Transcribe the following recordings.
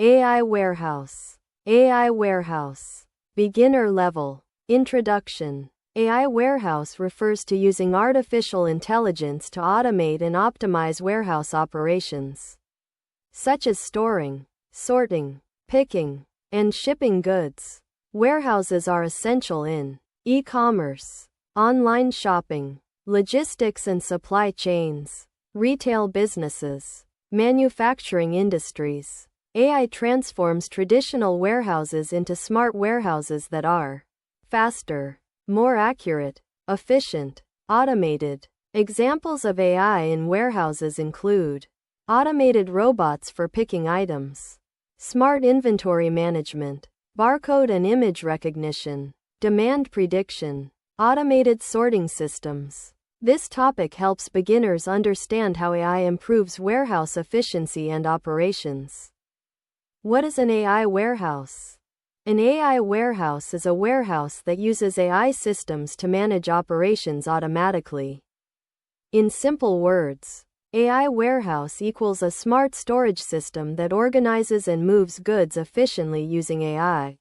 AI Warehouse. AI Warehouse. Beginner level. Introduction. AI warehouse refers to using artificial intelligence to automate and optimize warehouse operations, such as storing, sorting, picking, and shipping goods. Warehouses are essential in e-commerce, online shopping, logistics and supply chains, retail businesses, manufacturing industries. AI transforms traditional warehouses into smart warehouses that are faster, more accurate, efficient, automated. Examples of AI in warehouses include automated robots for picking items, smart inventory management, barcode and image recognition, demand prediction, automated sorting systems. This topic helps beginners understand how AI improves warehouse efficiency and operations. What is an AI warehouse? An AI warehouse is a warehouse that uses AI systems to manage operations automatically. In simple words, AI warehouse equals a smart storage system that organizes and moves goods efficiently using AI.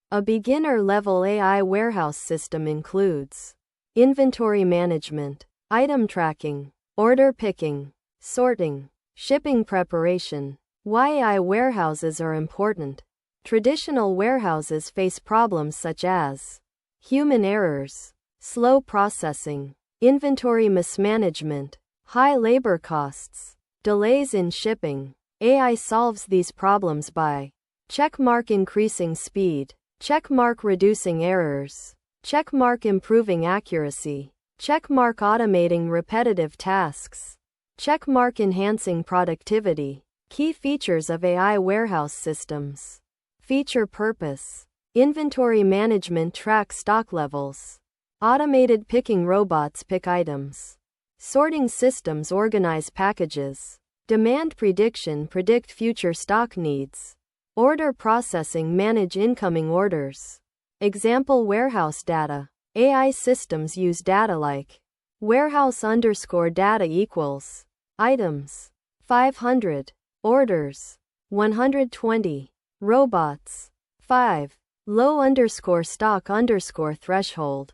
A beginner-level AI warehouse system includes inventory management, item tracking, order picking, sorting, shipping preparation. Why AI warehouses are important. Traditional warehouses face problems such as human errors, slow processing, inventory mismanagement, high labor costs, delays in shipping. AI solves these problems by checkmark increasing speed, checkmark reducing errors, checkmark improving accuracy, checkmark automating repetitive tasks, checkmark enhancing productivity. Key features of AI warehouse systems. Feature purpose. Inventory management tracks stock levels. Automated picking robots pick items. Sorting systems organize packages. Demand prediction predict future stock needs. Order processing manage incoming orders. Example warehouse data. AI systems use data like warehouse_data equals items 500. Orders 120. Robots 5. Low_stock_threshold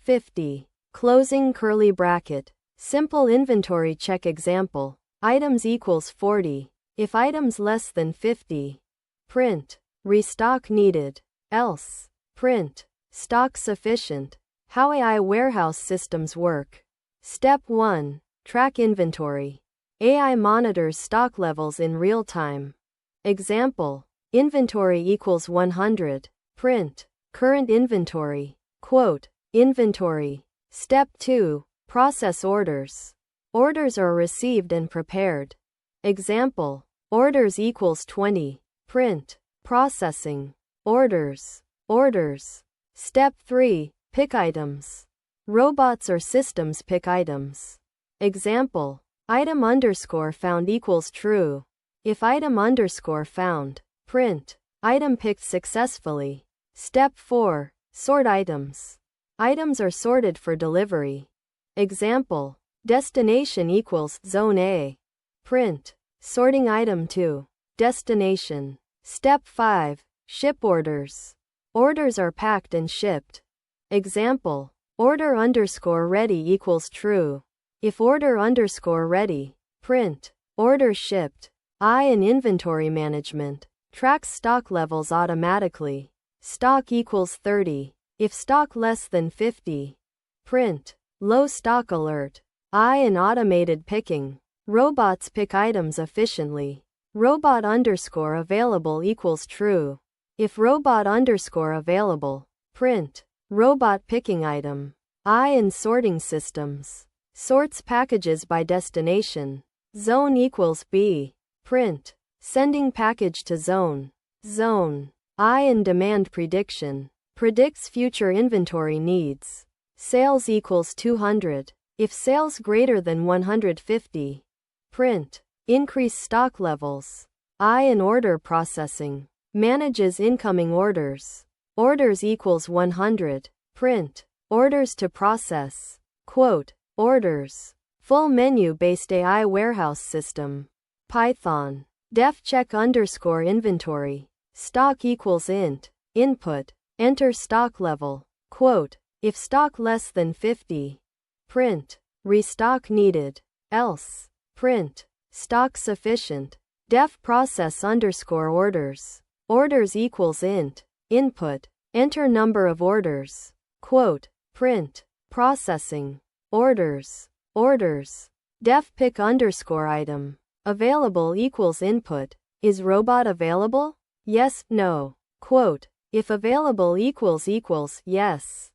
50. Closing curly bracket. Simple inventory check example. Items equals 40. If items less than 50. Print. Restock needed. Else. Print. Stock sufficient. How AI warehouse systems work. Step 1. Track inventory. AI monitors stock levels in real time. Example. Inventory equals 100. Print. Current inventory. Quote. Inventory. Step 2. Process orders. Orders are received and prepared. Example. Orders equals 20. Print. Processing. Orders. Orders. Step 3. Pick items. Robots or systems pick items. Example. Item_found equals true. If item_found, print. Item picked successfully. Step 4. Sort items. Items are sorted for delivery. Example. Destination equals zone A. Print. Sorting item to destination. Step 5. Ship orders. Orders are packed and shipped. Example. Order_ready equals true. If order_ready, print. Order shipped. AI and inventory management. Tracks stock levels automatically. Stock equals 30. If stock less than 50. Print. Low stock alert. AI and automated picking. Robots pick items efficiently. Robot_available equals true. If robot_available, print. Robot picking item. AI and sorting systems. Sorts packages by destination. Zone equals B. Print. Sending package to zone. Zone. AI and demand prediction. Predicts future inventory needs. Sales equals 200. If sales greater than 150. Print. Increase stock levels. AI and order processing. Manages incoming orders. Orders equals 100. Print. Orders to process. Quote. Orders. Full menu-based AI warehouse system. Python. Def check underscore inventory. Stock equals int. Input. Enter stock level. Quote. If stock less than 50. Print. Restock needed. Else. Print. Stock sufficient. Def process underscore orders. Orders equals int. Input. Enter number of orders. Quote. Print. Processing. Orders. Orders. Def pick underscore item. Available equals input. Is robot available? Yes, no. Quote. If available equals yes.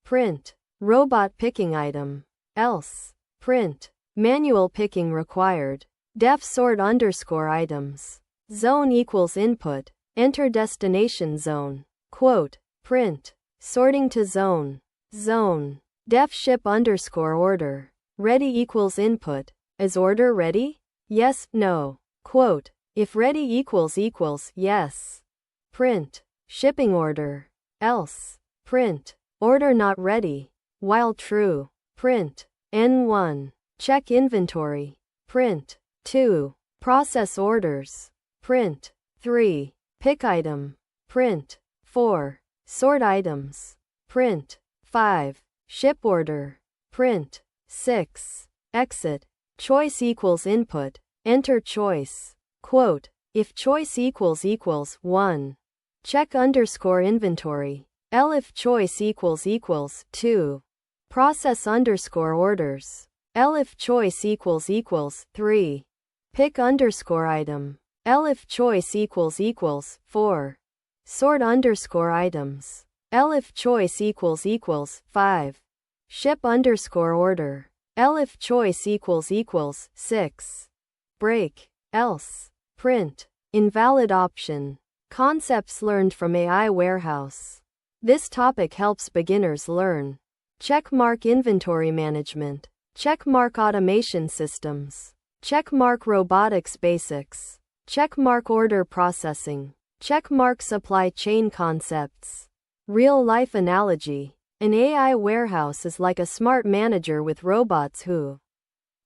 Print. Robot picking item. Else. Print. Manual picking required. Def sort underscore items. Zone equals input. Enter destination zone. Quote. Print. Sorting to zone. Zone. Def ship underscore order. Ready equals input. Is order ready? Yes, no. Quote. If ready equals yes. Print. Shipping order. Else. Print. Order not ready. While true. Print. N1. Check inventory. Print. 2. Process orders. Print. 3. Pick item. Print. 4. Sort items. Print. 5. Ship order. Print. 6. Exit. Choice equals input. Enter choice. Quote. If choice equals 1. Check underscore inventory. If choice equals 2. Process underscore orders. If choice equals 3. Pick underscore item. If choice equals 4. Sort underscore items. If choice equals 5. Ship underscore order. If choice equals 6. Break. Else. Print. Invalid option. Concepts learned from AI Warehouse. This topic helps beginners learn. Checkmark inventory management. Checkmark automation systems. Checkmark robotics basics. Checkmark order processing. Checkmark supply chain concepts. Real-life analogy. An AI warehouse is like a smart manager with robots who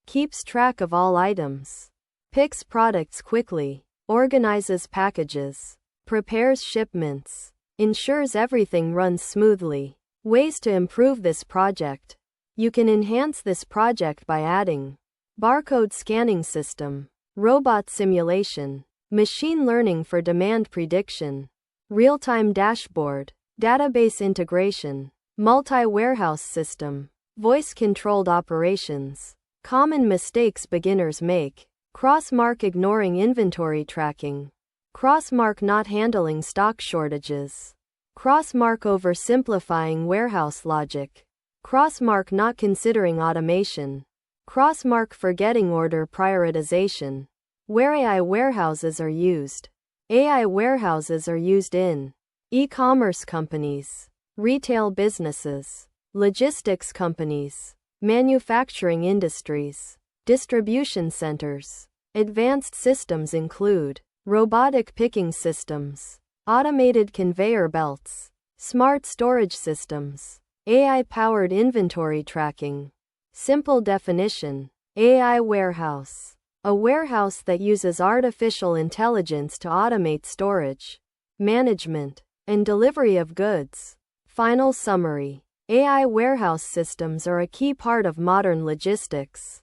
keeps track of all items, picks products quickly, organizes packages, prepares shipments, ensures everything runs smoothly. Ways to improve this project. You can enhance this project by adding barcode scanning system, robot simulation, machine learning for demand prediction, real-time dashboard, database integration, multi-warehouse system, voice-controlled operations. Common mistakes beginners make. Crossmark ignoring inventory tracking. Crossmark not handling stock shortages. Crossmark oversimplifying warehouse logic. Crossmark not considering automation. Crossmark forgetting order prioritization. Where AI warehouses are used. AI warehouses are used in e-commerce companies, retail businesses, logistics companies, manufacturing industries, distribution centers. Advanced systems include robotic picking systems, automated conveyor belts, smart storage systems, AI-powered inventory tracking. Simple definition. AI warehouse. A warehouse that uses artificial intelligence to automate storage, management, and delivery of goods. Final summary. AI warehouse systems are a key part of modern logistics.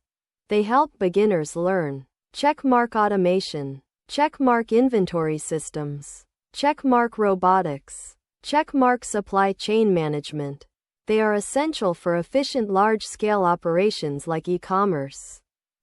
They help beginners learn. Checkmark automation. Checkmark inventory systems. Checkmark robotics. Checkmark supply chain management. They are essential for efficient large-scale operations like e-commerce.